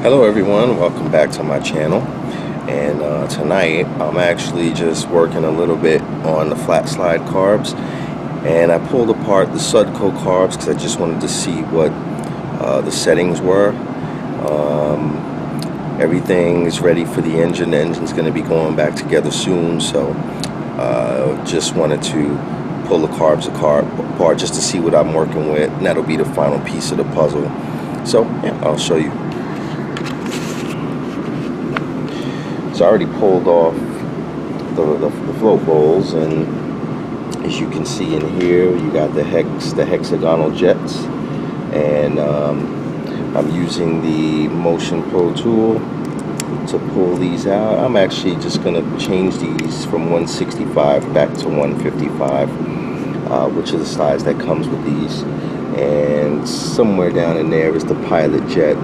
Hello everyone, welcome back to my channel. And tonight I'm actually just working a little bit on the flat slide carbs, and I pulled apart the Sudco carbs because I just wanted to see what the settings were. Everything is ready for the engine. The engine's going to be going back together soon, so just wanted to pull the carbs apart just to see what I'm working with, and that'll be the final piece of the puzzle. So yeah, I'll show you. So I already pulled off the float bowls, and as you can see in here, you got the hexagonal jets, and I'm using the Motion Pro tool to pull these out. I'm actually just going to change these from 165 back to 155, which is the size that comes with these. And somewhere down in there is the pilot jet.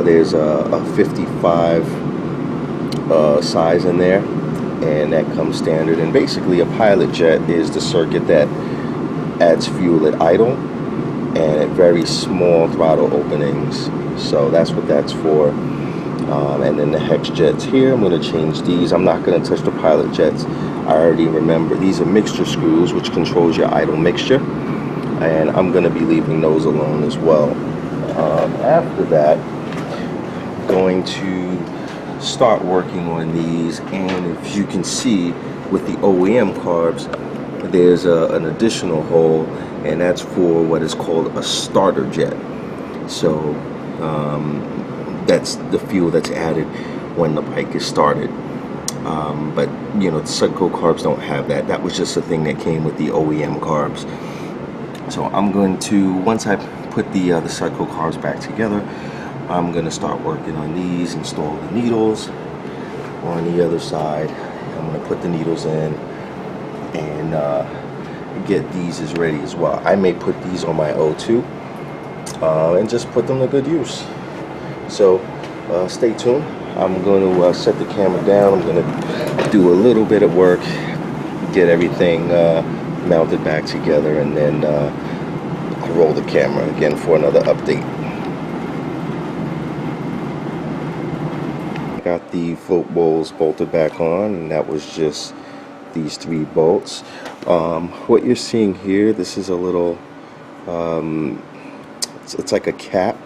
There's a 55 size in there, and that comes standard. And basically a pilot jet is the circuit that adds fuel at idle and at very small throttle openings, so that's what that's for. And then the hex jets here, I'm going to change these. I'm not going to touch the pilot jets. I already remember these are mixture screws, which controls your idle mixture, and I'm going to be leaving those alone as well. After that, I'm going to start working on these, and if you can see with the OEM carbs, there's an additional hole, and that's for what is called a starter jet. So that's the fuel that's added when the bike is started. But you know, the Sudco carbs don't have that. That was just a thing that came with the OEM carbs. So I'm going to, once I put the Sudco carbs back together, I'm going to start working on these, install the needles on the other side. I'm going to put the needles in and get these as ready as well. I may put these on my O2 and just put them to good use. So stay tuned. I'm going to set the camera down. I'm going to do a little bit of work, get everything mounted back together, and then roll the camera again for another update. Got the float bowls bolted back on, and that was just these 3 bolts. What you're seeing here, this is a little it's like a cap,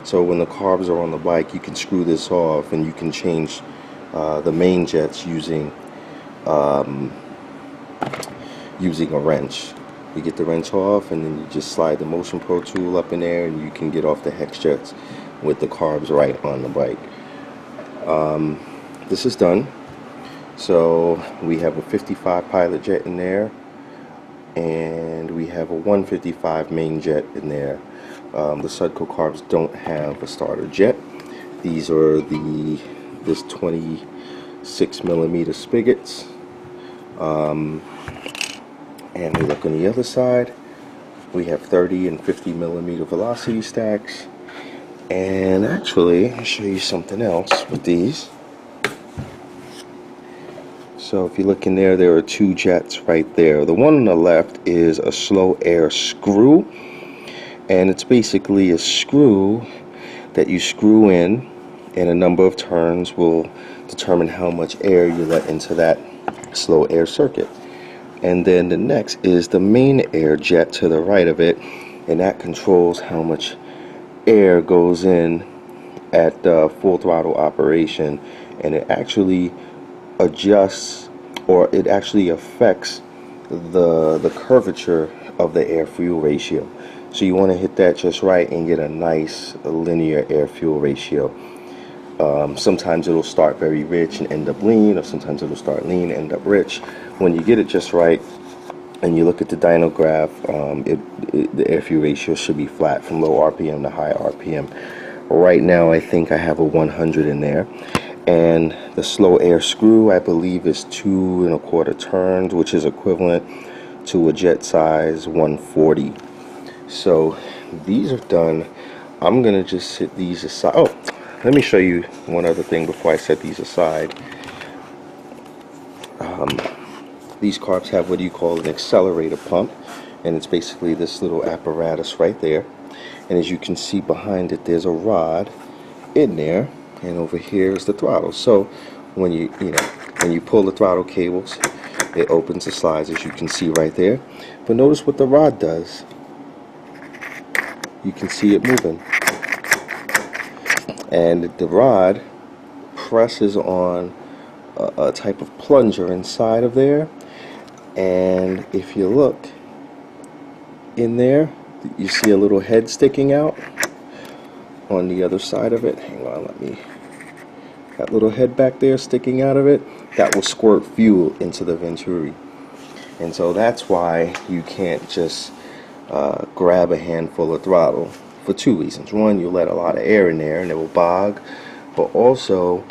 so when the carbs are on the bike, you can screw this off and you can change the main jets using a wrench. You get the wrench off, and then you just slide the Motion Pro tool up in there, and you can get off the hex jets with the carbs right on the bike. This is done. So we have a 55 pilot jet in there, and we have a 155 main jet in there. The Sudco carbs don't have a starter jet. These are this 26mm spigots. And we look on the other side, we have 30 and 50mm velocity stacks. And actually, I'll show you something else with these. So if you look in there, there are 2 jets right there. The one on the left is a slow air screw, and it's basically a screw that you screw in, and a number of turns will determine how much air you let into that slow air circuit. And then the next is the main air jet to the right of it, and that controls how much air goes in at full throttle operation, and it actually adjusts, or it actually affects the curvature of the air fuel ratio. So you want to hit that just right and get a nice linear air fuel ratio. Sometimes it'll start very rich and end up lean, or sometimes it'll start lean and end up rich. When you get it just right and you look at the dyno graph, the air fuel ratio should be flat from low RPM to high RPM. Right now I think I have a 100 in there, and the slow air screw I believe is 2 1/4 turns, which is equivalent to a jet size 140. So these are done. I'm gonna just set these aside. Oh, let me show you one other thing before I set these aside. These carbs have what you call an accelerator pump, and it's basically this little apparatus right there. And as you can see behind it, there's a rod, in there, and over here is the throttle. So when you pull the throttle cables, it opens the slides, as you can see right there. But notice what the rod does. You can see it moving, and the rod presses on a type of plunger inside of there. And if you look in there, you see a little head sticking out on the other side of it. Hang on, that little head back there sticking out of it, that will squirt fuel into the Venturi. And so that's why you can't just grab a handful of throttle, for two reasons. One, you let a lot of air in there and it will bog, but also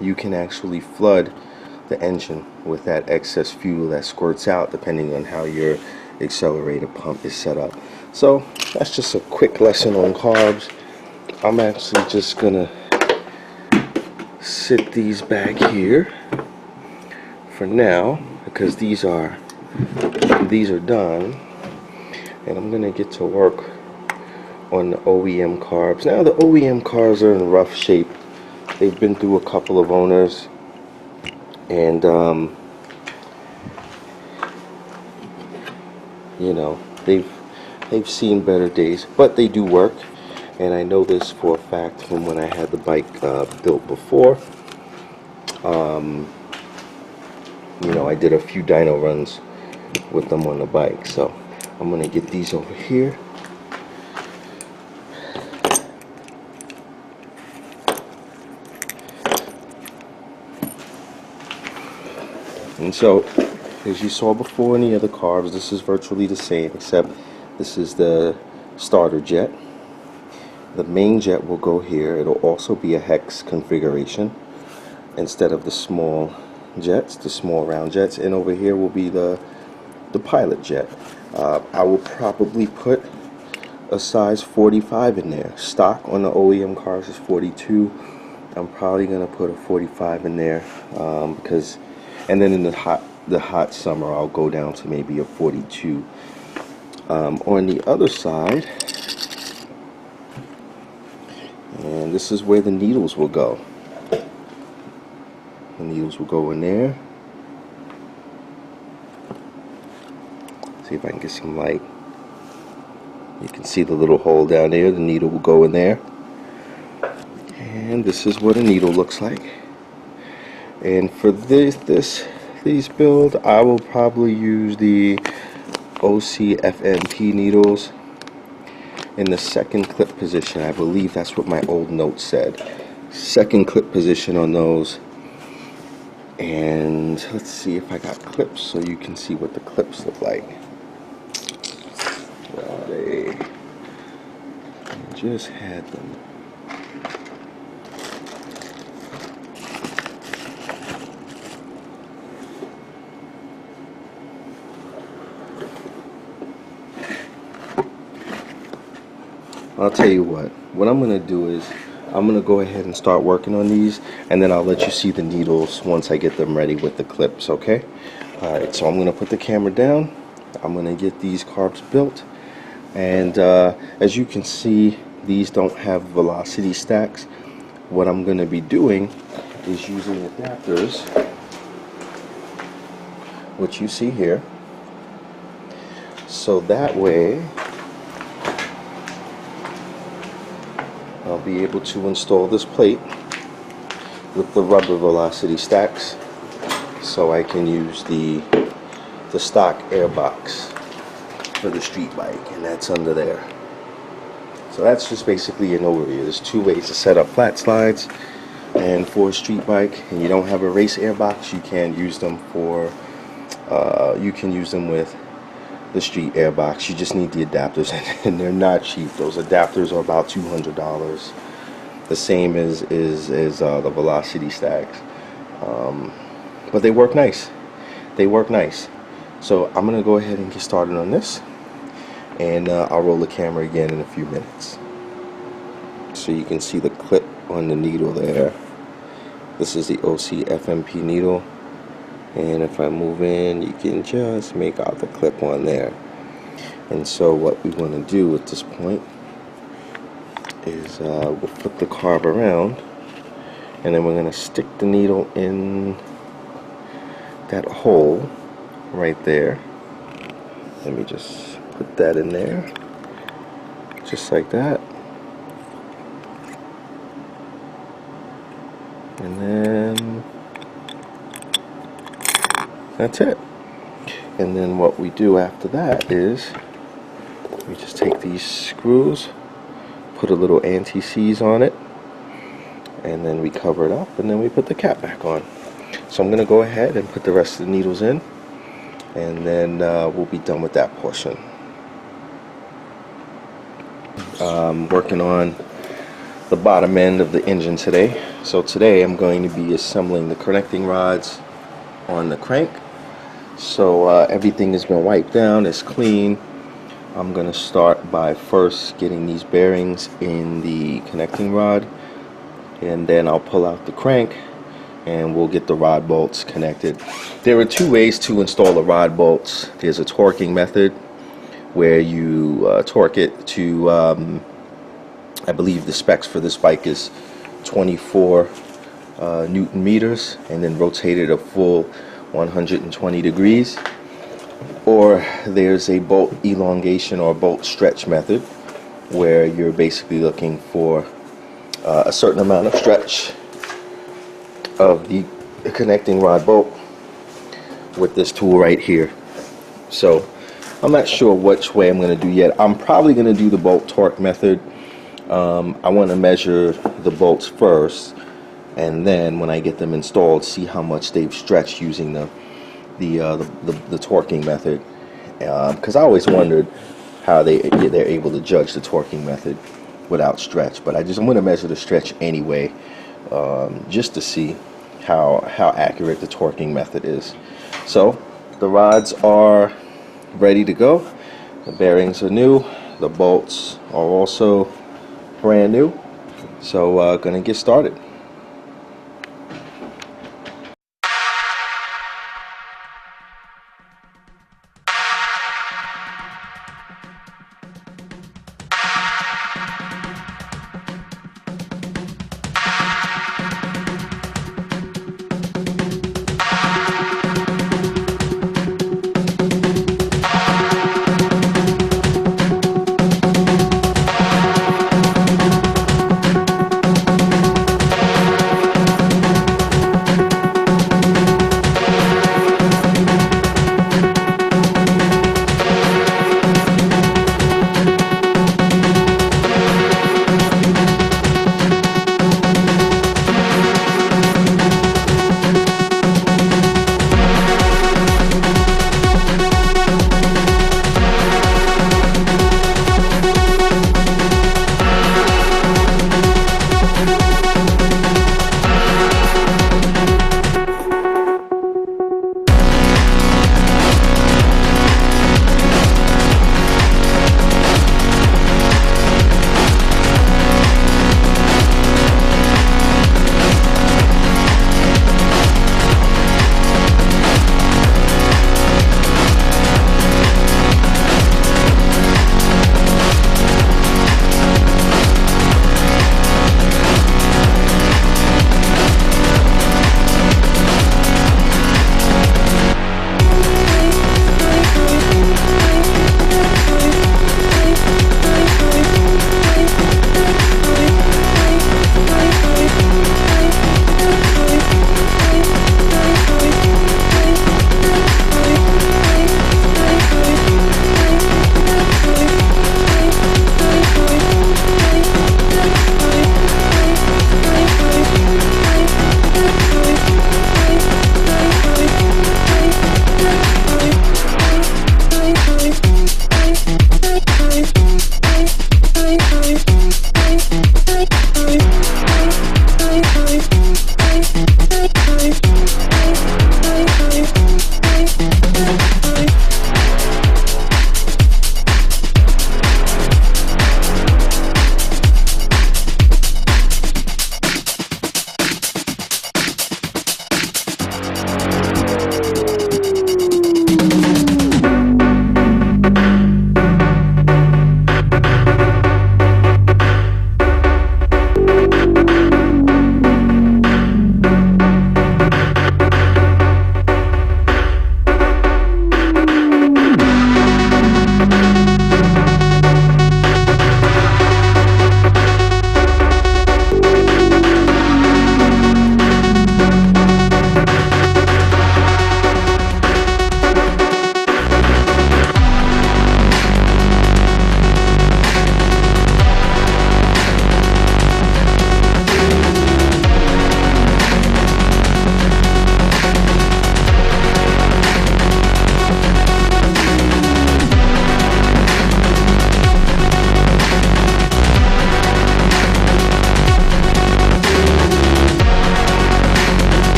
you can actually flood the engine with that excess fuel that squirts out, depending on how your accelerator pump is set up. So that's just a quick lesson on carbs. I'm actually just gonna sit these back here for now, because these are done, and I'm gonna get to work on the OEM carbs. Now the OEM carbs are in rough shape. They've been through a couple of owners, and you know, they've seen better days, but they do work. And I know this for a fact from when I had the bike built before. You know, I did a few dyno runs with them on the bike. So I'm gonna get these over here. And so, as you saw before in the other carbs, this is virtually the same, except this is the starter jet. The main jet will go here. It'll also be a hex configuration instead of the small jets, the small round jets. And over here will be the pilot jet. I will probably put a size 45 in there. Stock on the OEM cars is 42. I'm probably gonna put a 45 in there because, and then in the hot summer I'll go down to maybe a 42. On the other side, and this is where the needles will go. The needles will go in there. See if I can get some light. You can see the little hole down there. The needle will go in there. And this is what a needle looks like. And for these build, I will probably use the OCFMP needles in the second clip position. I believe that's what my old note said. Second clip position on those. And let's see if I got clips so you can see what the clips look like. Well, they just had them. I'll tell you what I'm gonna do is I'm gonna go ahead and start working on these, and then I'll let you see the needles once I get them ready with the clips, okay? Alright, so I'm gonna put the camera down. I'm gonna get these carbs built, and as you can see, these don't have velocity stacks. What I'm gonna be doing is using adapters, which you see here, so that way I'll be able to install this plate with the rubber velocity stacks, so I can use the stock air box for the street bike, and that's under there. So that's just basically an overview. There's two ways to set up flat slides, and for a street bike and you don't have a race air box, you can use them for you can use them with the street air box. You just need the adapters, and they're not cheap. Those adapters are about $200, the same as the velocity stacks, but they work nice. They work nice. So I'm gonna go ahead and get started on this, and I'll roll the camera again in a few minutes. So you can see the clip on the needle there. This is the OCFMP needle, and if I move in, you can just make out the clip on there. And so what we want to do at this point is we'll flip the carb around, and then we're going to stick the needle in that hole right there. Let me just put that in there, just like that. And then that's it. And then what we do after that is we just take these screws, put a little anti-seize on it, and then we cover it up, and then we put the cap back on. So I'm going to go ahead and put the rest of the needles in, and then we'll be done with that portion. Working on the bottom end of the engine today. So today I'm going to be assembling the connecting rods on the crank. So everything has been wiped down, it's clean. I'm going to start by first getting these bearings in the connecting rod, and then I'll pull out the crank and we'll get the rod bolts connected. There are two ways to install the rod bolts. There's a torquing method where you torque it to, I believe the specs for this bike is 24 Newton meters, and then rotate it a full 120 degrees. Or there's a bolt elongation or bolt stretch method where you're basically looking for a certain amount of stretch of the connecting rod bolt with this tool right here. So I'm not sure which way I'm going to do yet. I'm probably going to do the bolt torque method. I want to measure the bolts first, and then when I get them installed, see how much they've stretched using the torquing method, because I always wondered how they're able to judge the torquing method without stretch. But I'm going to measure the stretch anyway, just to see how accurate the torquing method is. So the rods are ready to go. The bearings are new. The bolts are also brand new. So gonna get started.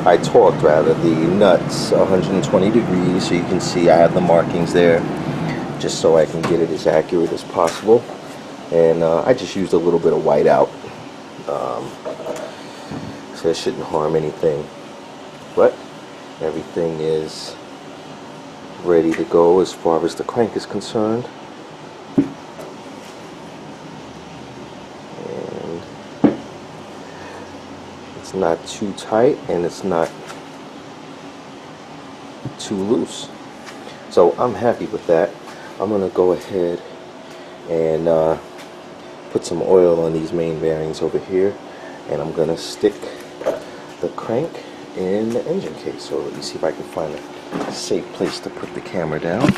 I torqued rather the nuts 120 degrees, so you can see I have the markings there, just so I can get it as accurate as possible. And I just used a little bit of white out, so it shouldn't harm anything. But everything is ready to go as far as the crank is concerned. And it's not too tight and it's not too loose. So I'm happy with that. I'm going to go ahead and put some oil on these main bearings over here, and I'm going to stick the crank in the engine case. So let me see if I can find a safe place to put the camera down.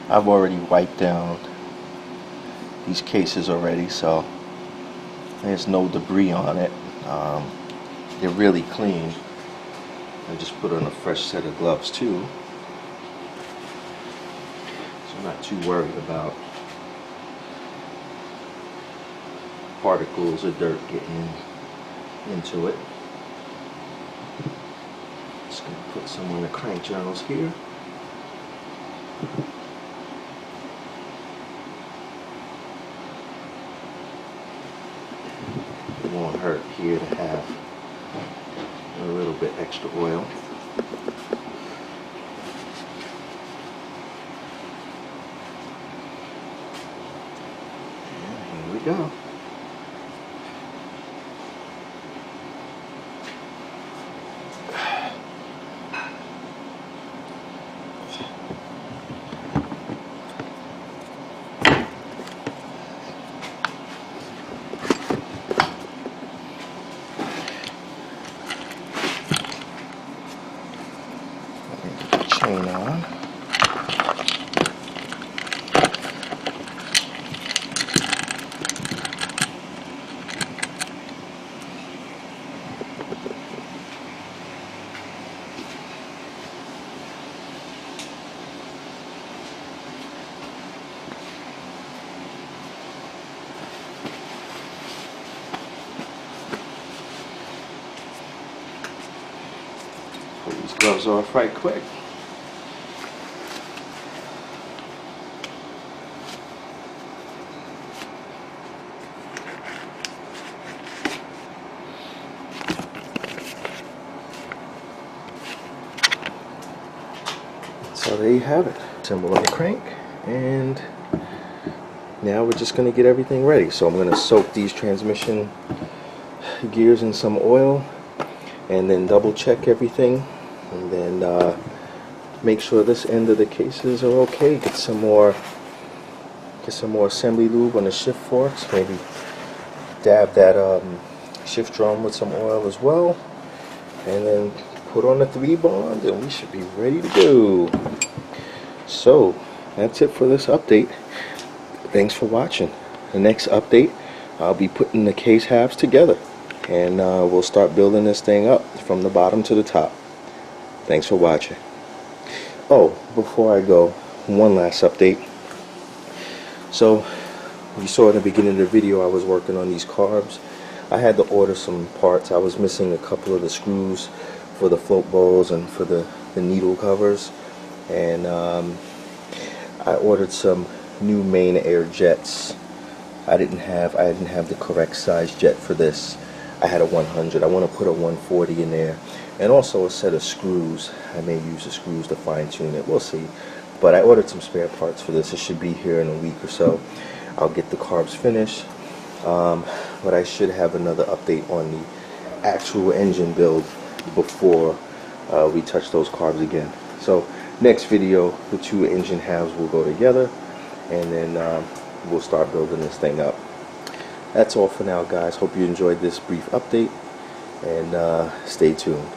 I've already wiped down these cases already, so there's no debris on it. They're really clean. I just put on a fresh set of gloves too, so I'm not too worried about particles or dirt getting into it. Just gonna put some on the crank journals here. It won't hurt here to have a little bit extra oil. And here we go. Chain on. Pull these gloves off right quick. So there you have it. Assemble on the crank, and now we're just going to get everything ready. So I'm going to soak these transmission gears in some oil, and then double check everything, and then make sure this end of the cases are okay. Get some more assembly lube on the shift forks. Maybe dab that shift drum with some oil as well, and then put on the 3-bond, and we should be ready to go. So that's it for this update. Thanks for watching. The next update, I'll be putting the case halves together, and we'll start building this thing up from the bottom to the top. Thanks for watching. Oh, before I go, one last update. So you saw in the beginning of the video I was working on these carbs. I had to order some parts. I was missing a couple of the screws for the float bowls and for the needle covers, and I ordered some new main air jets. I didn't have the correct size jet for this. I had a 100. I want to put a 140 in there, and also a set of screws. I may use the screws to fine tune it. We'll see. But I ordered some spare parts for this. It should be here in a week or so. I'll get the carbs finished. But I should have another update on the actual engine build before we touch those carbs again. So next video, the two engine halves will go together, and then we'll start building this thing up. That's all for now, guys. Hope you enjoyed this brief update, and stay tuned.